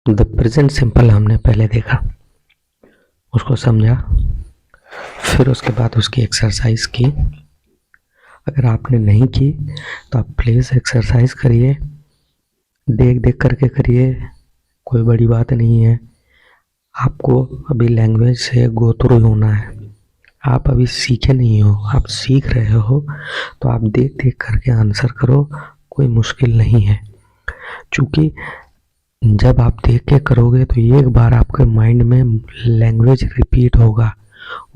The present simple हमने पहले देखा, उसको समझा, फिर उसके बाद उसकी एक्सरसाइज की। अगर आपने नहीं की तो आप प्लीज़ एक्सरसाइज करिए, देख देख करके करिए, कोई बड़ी बात नहीं है। आपको अभी लैंग्वेज से गो थ्रू होना है, आप अभी सीखे नहीं हो, आप सीख रहे हो, तो आप देख देख करके आंसर करो, कोई मुश्किल नहीं है। चूँकि जब आप देख के करोगे तो एक बार आपके माइंड में लैंग्वेज रिपीट होगा,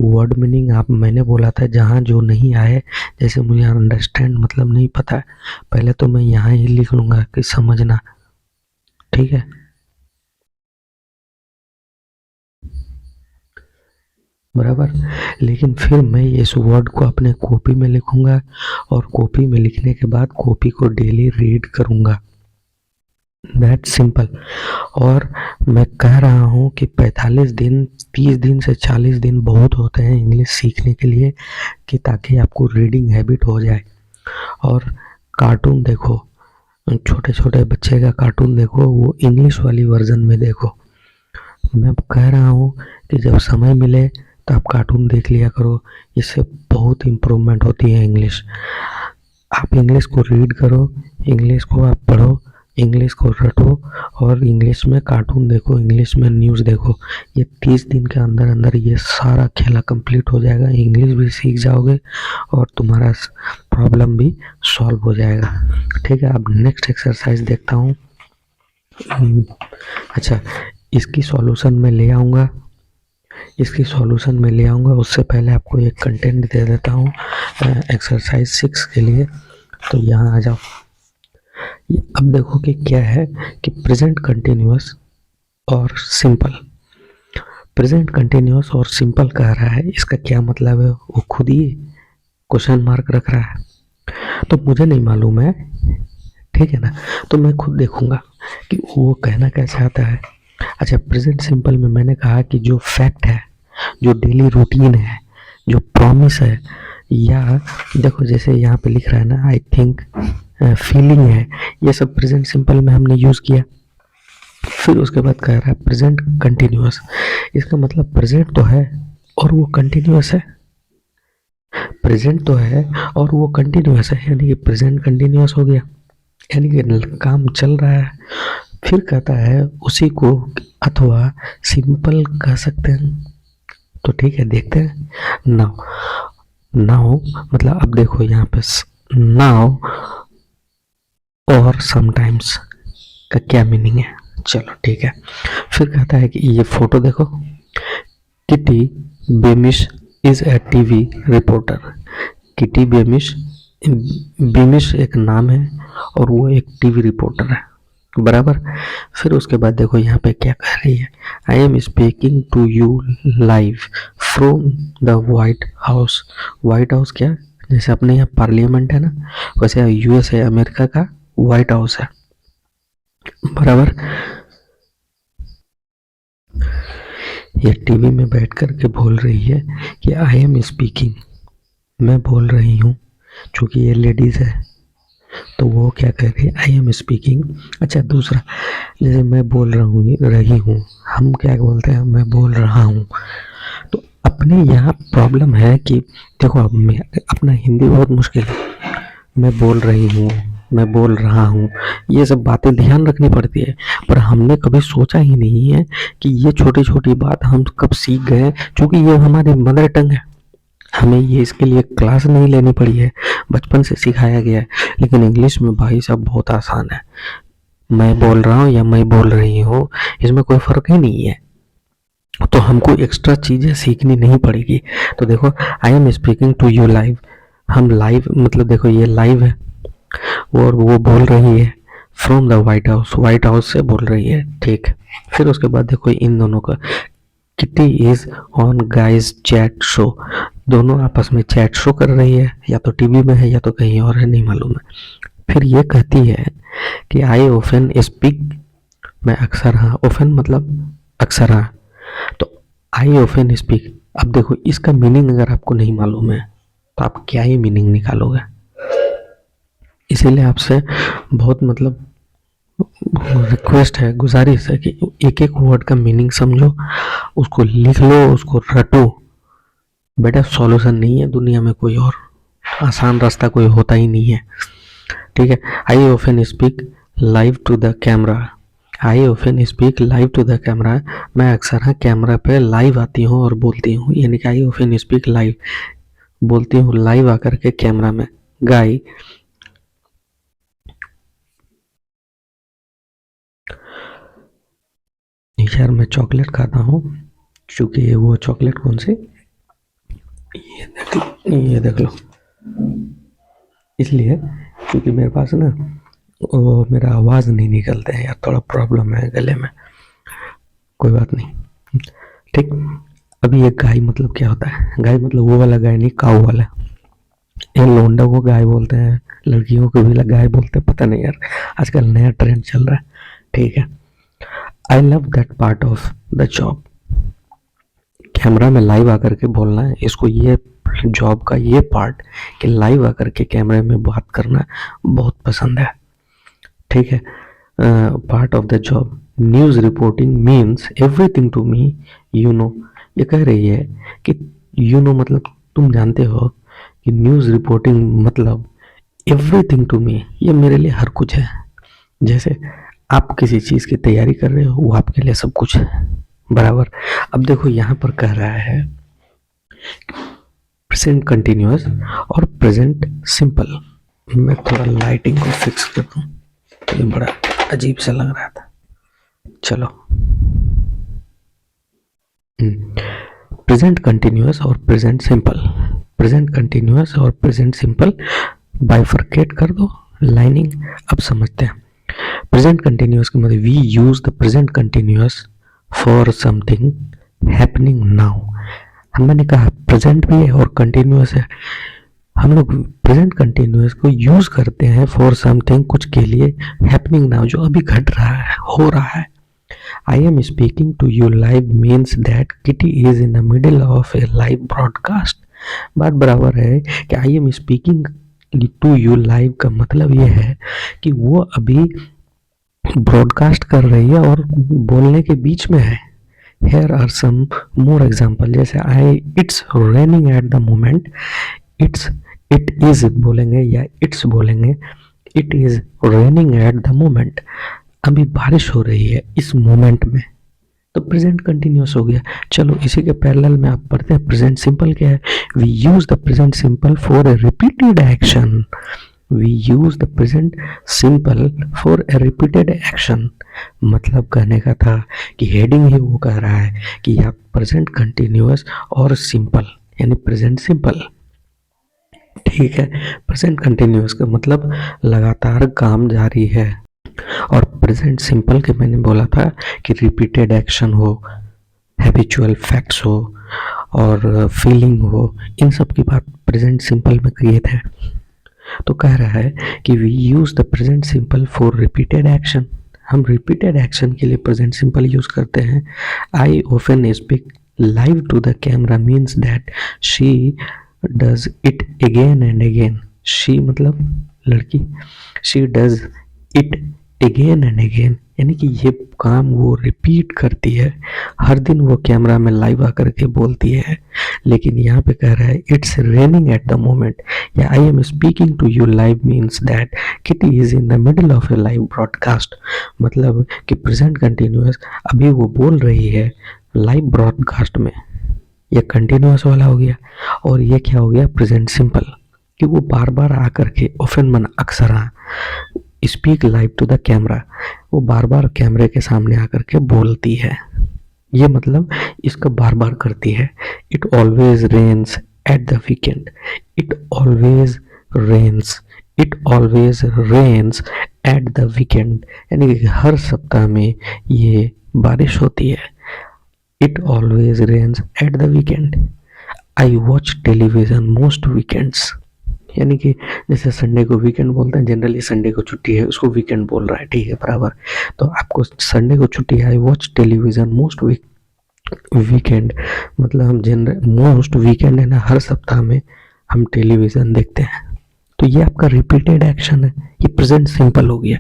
वर्ड मीनिंग आप, मैंने बोला था जहाँ जो नहीं आए, जैसे मुझे अंडरस्टैंड मतलब नहीं पता है, पहले तो मैं यहाँ ही लिख लूँगा कि समझना, ठीक है। बराबर। लेकिन फिर मैं इस वर्ड को अपने कॉपी में लिखूंगा, और कॉपी में लिखने के बाद कॉपी को डेली रीड करूंगा, दैट सिंपल। और मैं कह रहा हूँ कि 45 दिन, 30 दिन से 40 दिन बहुत होते हैं इंग्लिश सीखने के लिए, कि ताकि आपको रीडिंग हैबिट हो जाए। और कार्टून देखो, छोटे छोटे बच्चे का कार्टून देखो, वो इंग्लिश वाली वर्जन में देखो। मैं कह रहा हूँ कि जब समय मिले तो आप कार्टून देख लिया करो, इससे बहुत इम्प्रूवमेंट होती है इंग्लिश। आप इंग्लिश को रीड करो, इंग्लिश को आप पढ़ो, इंग्लिश को रटो, और इंग्लिश में कार्टून देखो, इंग्लिश में न्यूज़ देखो। ये 30 दिन के अंदर अंदर ये सारा खेला कंप्लीट हो जाएगा, इंग्लिश भी सीख जाओगे और तुम्हारा प्रॉब्लम भी सॉल्व हो जाएगा, ठीक है। अब नेक्स्ट एक्सरसाइज देखता हूँ। अच्छा, इसकी सॉल्यूशन मैं ले आऊँगा, इसकी सॉल्यूशन में ले आऊँगा, उससे पहले आपको एक कंटेंट दे देता हूँ एक्सरसाइज 6 के लिए। तो यहाँ आ जाओ। अब देखो कि क्या है कि प्रेजेंट कंटिन्यूअस और सिंपल। प्रेजेंट कंटिन्यूअस और सिंपल कह रहा है, इसका क्या मतलब है वो खुद ही क्वेश्चन मार्क रख रहा है, तो मुझे नहीं मालूम है, ठीक है ना। तो मैं खुद देखूंगा कि वो कहना क्या चाहता है। अच्छा, प्रेजेंट सिंपल में मैंने कहा कि जो फैक्ट है, जो डेली रूटीन है, जो प्रॉमिस है, या देखो जैसे यहाँ पे लिख रहा है ना, आई थिंक, फीलिंग है, ये सब प्रेजेंट सिंपल में हमने यूज़ किया। फिर उसके बाद कह रहा है प्रेजेंट कंटिन्यूअस, इसका मतलब प्रेजेंट तो है और वो कंटिन्यूअस है, प्रेजेंट तो है और वो कंटिन्यूअस है, यानी कि प्रेजेंट कंटिन्यूअस हो गया, यानी कि काम चल रहा है। फिर कहता है उसी को अथवा सिंपल कह सकते हैं, तो ठीक है, देखते हैं। नाउ, नाउ मतलब अब देखो यहाँ पे नाउ और समटाइम्स का क्या मीनिंग है, चलो ठीक है। फिर कहता है कि ये फोटो देखो, Kitty Bemish is a TV reporter. Kitty Bemish, Bemish एक नाम है और वो एक टीवी रिपोर्टर है, बराबर। फिर उसके बाद देखो यहाँ पे क्या कह रही है, I am speaking to you live from the White House. White House क्या, जैसे अपने यहाँ पार्लियामेंट है ना, वैसे यूएस है, अमेरिका का वाइट हाउस है, बराबर। ये टीवी में बैठ कर के बोल रही है कि आई एम स्पीकिंग, मैं बोल रही हूँ, चूँकि ये लेडीज़ है तो वो क्या कह रही है, आई एम स्पीकिंग। अच्छा, दूसरा, जैसे मैं बोल रही हूँ, हम क्या बोलते हैं, मैं बोल रहा हूँ। तो अपने यहाँ प्रॉब्लम है कि देखो, अब मैं अपना हिंदी बहुत मुश्किल है, मैं बोल रही हूँ, मैं बोल रहा हूँ, ये सब बातें ध्यान रखनी पड़ती है, पर हमने कभी सोचा ही नहीं है कि ये छोटी छोटी बात हम कब सीख गए, क्योंकि ये हमारी मदर टंग है, हमें ये इसके लिए क्लास नहीं लेनी पड़ी है, बचपन से सिखाया गया है। लेकिन इंग्लिश में भाई साहब बहुत आसान है, मैं बोल रहा हूँ या मैं बोल रही हूँ, इसमें कोई फ़र्क ही नहीं है, तो हमको एक्स्ट्रा चीज़ें सीखनी नहीं पड़ेगी। तो देखो, I am speaking to you live, हम लाइव मतलब देखो ये लाइव है, और वो बोल रही है from the White House, White house से बोल रही है, ठीक। फिर उसके बाद देखो इन दोनों का, kitty is on guys chat show, दोनों आपस में चैट शो कर रही है, या तो टीवी में है या तो कहीं और है, नहीं मालूम है। फिर ये कहती है कि आई ओफन स्पीक, मैं अक्सर, हाँ, ओफन मतलब अक्सर, हाँ, तो आई ओफन स्पीक। अब देखो इसका मीनिंग अगर आपको नहीं मालूम है तो आप क्या ही मीनिंग निकालोगे, इसीलिए आपसे बहुत मतलब रिक्वेस्ट है, गुजारिश है कि एक एक वर्ड का मीनिंग समझो, उसको लिख लो, उसको रटो। बेटा सॉल्यूशन नहीं है दुनिया में कोई और, आसान रास्ता कोई होता ही नहीं है, ठीक है। I often speak live to the camera, I often speak live to the camera, मैं अक्सर हाँ कैमरा पे लाइव आती हूँ और बोलती हूँ, यानी कि आई ऑफन स्पीक लाइव, बोलती हूँ लाइव आकर के कैमरा में। गाय, यार मैं चॉकलेट खाता हूँ, क्योंकि वो चॉकलेट कौन सी, ये देख लो, इसलिए क्योंकि मेरे पास ना वो मेरा आवाज़ नहीं निकलते हैं यार, थोड़ा प्रॉब्लम है गले में, कोई बात नहीं, ठीक। अभी ये गाय मतलब क्या होता है, गाय मतलब वो वाला गाय नहीं, काऊ वाला। ये लोंडा को गाय बोलते हैं, लड़कियों को भी गाय बोलते हैं, पता नहीं यार, आजकल नया ट्रेंड चल रहा है, ठीक है। I love that part of the job, camera में लाइव आकर के बोलना है इसको, ये जॉब का ये पार्ट कि लाइव आकर के कैमरे में बात करना बहुत पसंद है, ठीक है। Part of the job, news reporting means everything to me, you know, ये कह रही है कि यू नो मतलब तुम जानते हो, कि न्यूज़ रिपोर्टिंग मतलब एवरीथिंग टू मी, ये मेरे लिए हर कुछ है। जैसे आप किसी चीज़ की तैयारी कर रहे हो, वो आपके लिए सब कुछ है, बराबर। अब देखो यहाँ पर कह रहा है प्रेजेंट कंटिन्यूअस और प्रेजेंट सिंपल। मैं थोड़ा लाइटिंग को फिक्स कर दूँ, ये बड़ा अजीब सा लग रहा था, चलो। प्रेजेंट कंटिन्यूअस और प्रेजेंट सिंपल, प्रेजेंट कंटिन्यूअस और प्रेजेंट सिंपल बाइफरकेट कर दो, लाइनिंग। अब समझते हैं प्रेजेंट कंटिन्यूअस के मतलब we use the present continuous for something happening now. मैंने कहा प्रेजेंट भी है और कंटिन्यूअस है, हम लोग प्रेजेंट कंटिन्यूअस को यूज करते हैं फॉर समथिंग, कुछ के लिए, हैपनिंग नाउ जो अभी घट रहा है, हो रहा है। I am speaking to you live means that Kitty is in the middle of a live broadcast। बात बराबर है कि I am speaking to you live का मतलब ये है कि वो अभी ब्रॉडकास्ट कर रही है और बोलने के बीच में है। Here are some more example, जैसे it's raining at the moment, it is बोलेंगे या it's बोलेंगे, it is raining at the moment, अभी बारिश हो रही है इस मोमेंट में, तो प्रेजेंट कंटिन्यूअस हो गया। चलो इसी के पैरेलल में आप पढ़ते हैं प्रेजेंट सिंपल क्या है, we use the present simple for a repeated action, we use the present simple for a repeated action. मतलब कहने का था कि हेडिंग ही वो कह रहा है कि या प्रेजेंट कंटिन्यूअस और सिंपल, यानी प्रेजेंट सिंपल, ठीक है। प्रेजेंट कंटिन्यूअस का मतलब लगातार काम जारी है, और प्रेजेंट सिंपल के मैंने बोला था कि रिपीटेड एक्शन हो, हैबिचुअल फैक्ट्स हो और फीलिंग हो, इन सब की बात प्रेजेंट सिंपल में किए थे। तो कह रहा है कि we use the present simple for repeated action, हम रिपीटेड एक्शन के लिए प्रेजेंट सिंपल यूज करते हैं। I often speak live to the camera means that she does it again and again, she मतलब लड़की, she does it again and again, यानी कि ये काम वो रिपीट करती है, हर दिन वो कैमरा में लाइव आकर के बोलती है। लेकिन यहाँ पे कह रहा है it's raining at the moment, या I am speaking to you live means that Kitty is in the middle of a live broadcast, मतलब कि प्रेजेंट कंटिन्यूअस अभी वो बोल रही है लाइव ब्रॉडकास्ट में, ये कंटिन्यूअस वाला हो गया। और ये क्या हो गया, प्रेजेंट सिंपल, कि वो बार बार आकर के ऑफन मन अक्सर speak live to the camera, वो बार बार कैमरे के सामने आकर के बोलती है, ये मतलब इसका बार बार करती है। It always rains at the weekend, it always rains, it always rains at the weekend, यानी कि हर सप्ताह में ये बारिश होती है। It always rains at the weekend, I watch television most weekends, यानी कि जैसे संडे को वीकेंड बोलते हैं, जनरली संडे को छुट्टी है उसको वीकेंड बोल रहा है, ठीक है बराबर। तो आपको संडे को छुट्टी है, आई वॉच टेलीविजन मोस्ट वीकेंड, मतलब हम जनरल मोस्ट वीकेंड है ना, हर सप्ताह में हम टेलीविज़न देखते हैं। तो ये आपका रिपीटेड एक्शन है, ये प्रेजेंट सिंपल हो गया।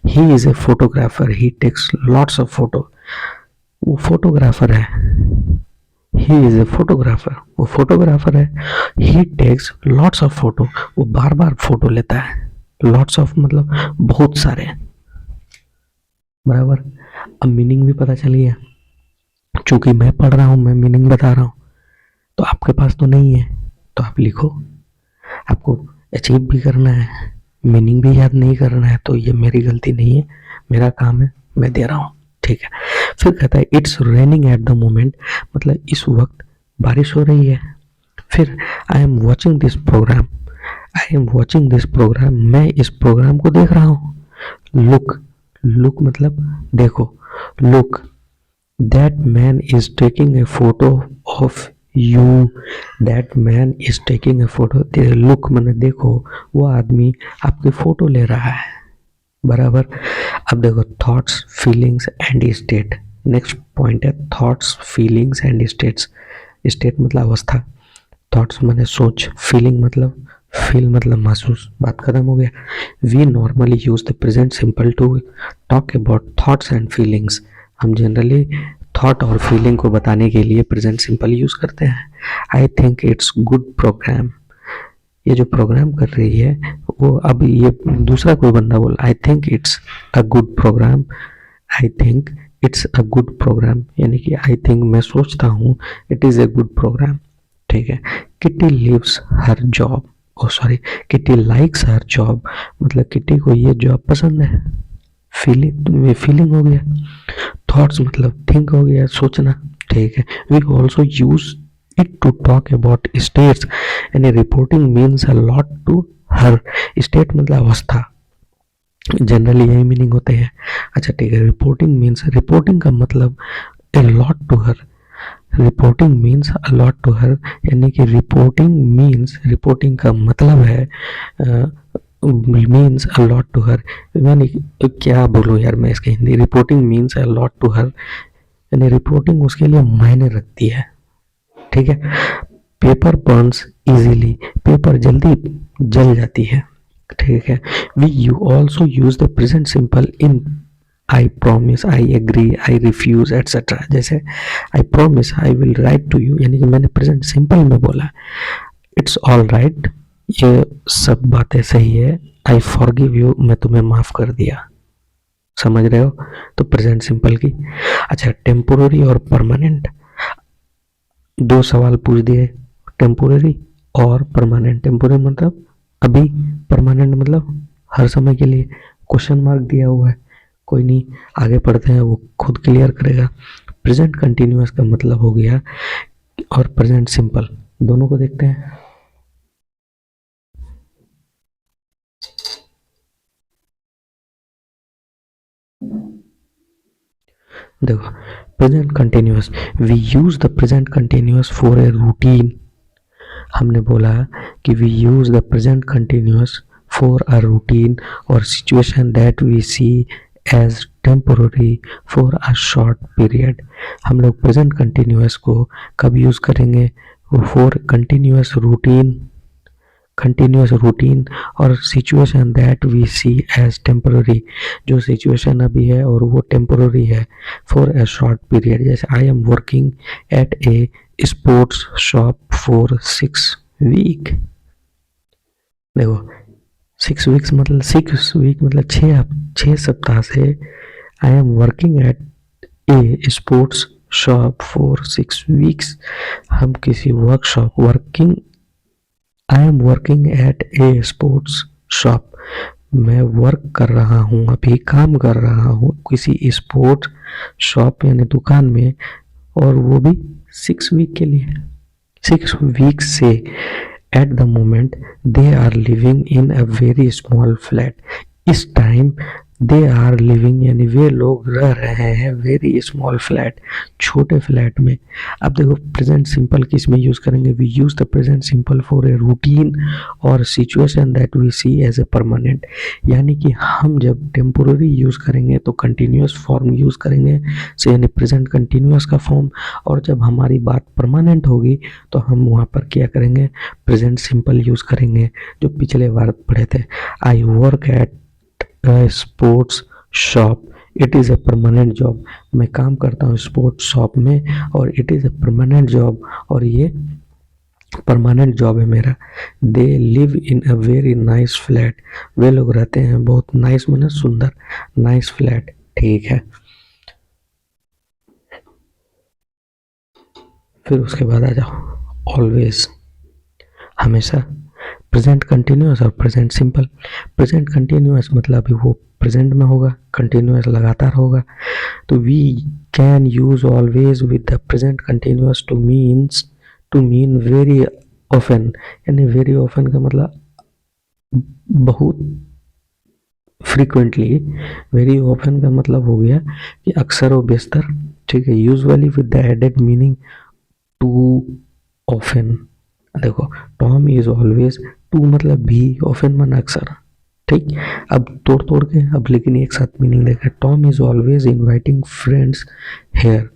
He is a photographer, he takes lots of photo, वो फोटोग्राफर है। ही इज ए फोटोग्राफर, वो फोटोग्राफर है। He takes lots of photo, वो बार बार फोटो लेता है। लॉट्स ऑफ मतलब बहुत सारे, बराबर। अब मीनिंग भी पता चल गया, चूंकि मैं पढ़ रहा हूं, मैं मीनिंग बता रहा हूं, तो आपके पास तो नहीं है, तो आप लिखो। आपको अचीव भी करना है, मीनिंग भी याद नहीं करना है, तो ये मेरी गलती नहीं है, मेरा काम है, मैं दे रहा हूँ, ठीक है। फिर कहता है it's raining at the moment, मतलब इस वक्त बारिश हो रही है। फिर I am watching this programme, I am watching this programme, मैं इस प्रोग्राम को देख रहा हूँ। लुक, लुक मतलब देखो, look that man is taking a photo of you, that man is taking a photo, look मैंने देखो, वो आदमी आपकी फोटो ले रहा है, बराबर। अब देखो thoughts, feelings and state, next point है thoughts, feelings and states. State मतलब अवस्था, थॉट्स मैंने सोच, फीलिंग मतलब फील मतलब महसूस, बात खत्म हो गया। We normally use the present simple to talk about thoughts and feelings, हम जनरली थॉट और फीलिंग को बताने के लिए प्रेजेंट सिंपल यूज करते हैं। I think it's good programme, ये जो प्रोग्राम कर रही है वो, अब ये दूसरा कोई बंदा बोला I think it's a good programme, I think it's a good programme, यानी कि आई थिंक मैं सोचता हूँ it is a good programme, ठीक है। Kitty lives her job, oh sorry, Kitty likes her job, मतलब किटी को ये जॉब पसंद है। फीलिंग, फीलिंग हो गया। थॉट्स मतलब थिंक हो गया, सोचना, ठीक है। We also use it to talk about states, यानी reporting means a lot to her, state मतलब अवस्था, जनरली यही मीनिंग होते हैं। अच्छा ठीक है, रिपोर्टिंग मीन्स, रिपोर्टिंग का मतलब a lot to her, reporting means a lot to her, यानी कि रिपोर्टिंग मीन्स, रिपोर्टिंग का मतलब है means a lot to her, यानी क्या बोलूँ यार मैं इसका Hindi, reporting means a lot to her, यानी रिपोर्टिंग उसके लिए मायने रखती है, ठीक है। पेपर बर्न्स इजीली, पेपर जल्दी जल जाती है, ठीक है। We you also use the present simple in I promise, I agree, I refuse etcetera, जैसे I promise I will write to you, यानी कि मैंने प्रेजेंट सिंपल में बोला। इट्स ऑल राइट, ये सब बातें सही है। आई फॉरगिव यू, मैं तुम्हें माफ कर दिया, समझ रहे हो, तो प्रेजेंट सिंपल की। अच्छा टेम्पोररी और परमानेंट, दो सवाल पूछ दिए, टेम्पोररी और परमानेंट। टेम्पोररी मतलब अभी, परमानेंट मतलब हर समय के लिए। क्वेश्चन मार्क दिया हुआ है, कोई नहीं, आगे पढ़ते हैं, वो खुद क्लियर करेगा। प्रेजेंट कंटिन्यूअस का मतलब हो गया, और प्रेजेंट सिंपल, दोनों को देखते हैं। देखो present continuous, we use the present continuous for a routine, हमने बोला कि we use the present continuous for a routine और situation that we see as temporary for a short period. हम लोग प्रेजेंट कंटिन्यूअस को कब यूज करेंगे, for continuous routine, continuous routine, और situation that we see as temporary, जो situation अभी है और वो टेम्पररी है, फॉर ए शॉर्ट पीरियड। जैसे I am working at a sports shop for 6 week, देखो 6 वीक्स मतलब 6 वीक मतलब 6 सप्ताह से आई am working at a sports shop for 6 weeks, हम किसी workshop, working, I am working at a sports shop, मैं work कर रहा हूँ, अभी काम कर रहा हूँ किसी स्पोर्ट्स शॉप यानी दुकान में, और वो भी 6 वीक के लिए। 6 वीक से at the moment they are living in a very small flat, इस टाइम दे आर लिविंग यानी वे लोग रह रहे हैं वेरी स्मॉल फ्लैट, छोटे फ्लैट में। अब देखो प्रेजेंट सिंपल किस में यूज करेंगे, we use the present simple for a routine और situation that we see as a permanent. यानी कि हम जब टेम्पोररी यूज करेंगे तो कंटिन्यूस फॉर्म यूज करेंगे, से यानी प्रेजेंट कंटिन्यूस का फॉर्म। और जब हमारी बात परमानेंट होगी तो हम वहाँ पर क्या करेंगे, प्रेजेंट सिंपल यूज करेंगे, जो पिछले बार पढ़े थे। I work at sports shop, it is a permanent job. मैं काम करता हूँ स्पोर्ट्स शॉप में और it is a permanent job, और ये परमानेंट जॉब है मेरा। They live in a very nice flat, वे लोग रहते हैं बहुत नाइस माने सुंदर, नाइस फ्लैट। ठीक है, फिर उसके बाद आ जाओ ऑलवेज, हमेशा। प्रेजेंट कंटिन्यूअस और प्रेजेंट सिंपल। प्रेजेंट कंटिन्यूअस मतलब अभी वो प्रेजेंट में होगा, कंटिन्यूअस लगातार होगा। तो we can use always with the present continuous to mean very often, यानी वेरी ऑफन का मतलब बहुत फ्रीक्वेंटली। वेरी ऑफन का मतलब हो गया कि अक्सर व बेशतर। ठीक है, usually with the added meaning too often. देखो टॉम इज ऑलवेज, टू मतलब भी, ऑफन माना अक्सर। ठीक, अब तोड़ तोड़ के अब लेकिन एक साथ मीनिंग देखा। Tom is always inviting friends here,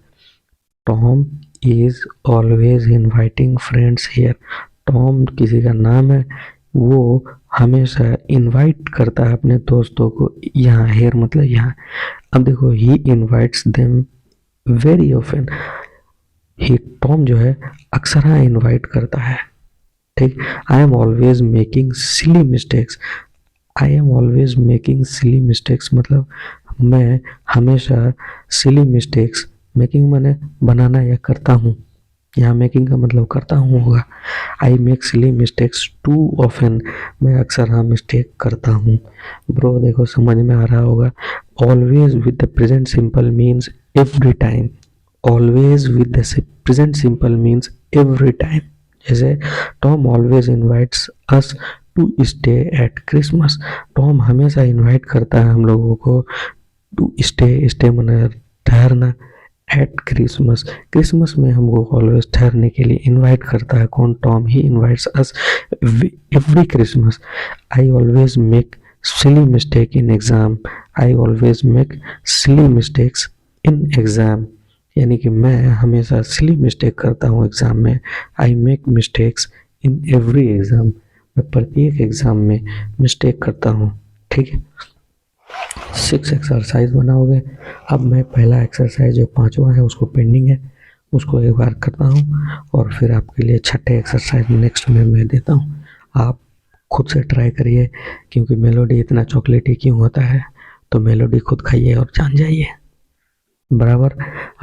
Tom is always inviting friends here. Tom किसी का नाम है, वो हमेशा इनवाइट करता है अपने दोस्तों को यहाँ, हेयर मतलब यहाँ। अब देखो ही इनवाइट्स देम वेरी ऑफन, ही टॉम जो है अक्सर इनवाइट करता है। ठीक, I am always making silly mistakes, I am always making silly mistakes मतलब मैं हमेशा सिली मिस्टेक्स, मेकिंग मैंने बनाना या करता हूँ, यहाँ मेकिंग का मतलब करता हूँ होगा। I make silly mistakes too often, मैं अक्सर हाँ मिस्टेक करता हूँ। ब्रो देखो समझ में आ रहा होगा। Always with the present simple means every time, always with the present simple means every time. जैसे Tom always invites us to stay at Christmas, Tom हमेशा इनवाइट करता है हम लोगों को टू स्टे, स्टे माने ठहरना, एट क्रिसमस, क्रिसमस में हमको ऑलवेज ठहरने के लिए इनवाइट करता है। कौन, Tom, he invites us every Christmas. I always make silly mistake in exam, I always make silly mistakes in exam, यानी कि मैं हमेशा सिली मिस्टेक करता हूँ एग्जाम में। I make mistakes in every exam, मैं प्रत्येक एग्जाम में मिस्टेक करता हूँ। ठीक है, 6 एक्सरसाइज बनाओगे। अब मैं पहला एक्सरसाइज जो 5वां है उसको पेंडिंग है, उसको एक बार करता हूँ और फिर आपके लिए छठे एक्सरसाइज नेक्स्ट में मैं देता हूँ। आप खुद से ट्राई करिए, क्योंकि मेलोडी इतना चॉकलेटी क्यों होता है, तो मेलोडी खुद खाइए और जान जाइए। बराबर,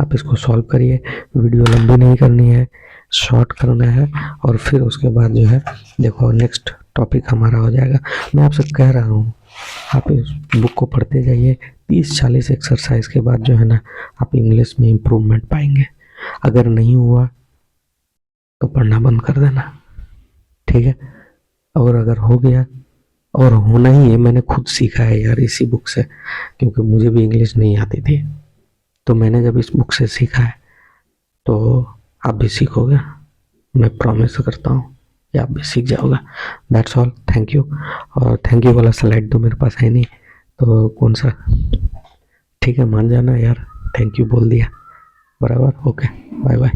आप इसको सॉल्व करिए। वीडियो लंबी नहीं करनी है, शॉर्ट करना है, और फिर उसके बाद जो है देखो नेक्स्ट टॉपिक हमारा हो जाएगा। मैं आपसे कह रहा हूँ आप इस बुक को पढ़ते जाइए, 30-40 एक्सरसाइज के बाद जो है ना आप इंग्लिश में इम्प्रूवमेंट पाएंगे। अगर नहीं हुआ तो पढ़ना बंद कर देना, ठीक है। और अगर हो गया, और होना ही है, मैंने खुद सीखा है यार इसी बुक से, क्योंकि मुझे भी इंग्लिश नहीं आती थी, तो मैंने जब इस बुक से सीखा है तो आप भी सीखोगे, मैं प्रॉमिस करता हूँ कि आप भी सीख जाओगे। That's all, thank you. और थैंक यू वाला स्लाइड तो मेरे पास है नहीं, तो कौन सा, ठीक है मान जाना यार, थैंक यू बोल दिया, बराबर, ओके, बाय बाय।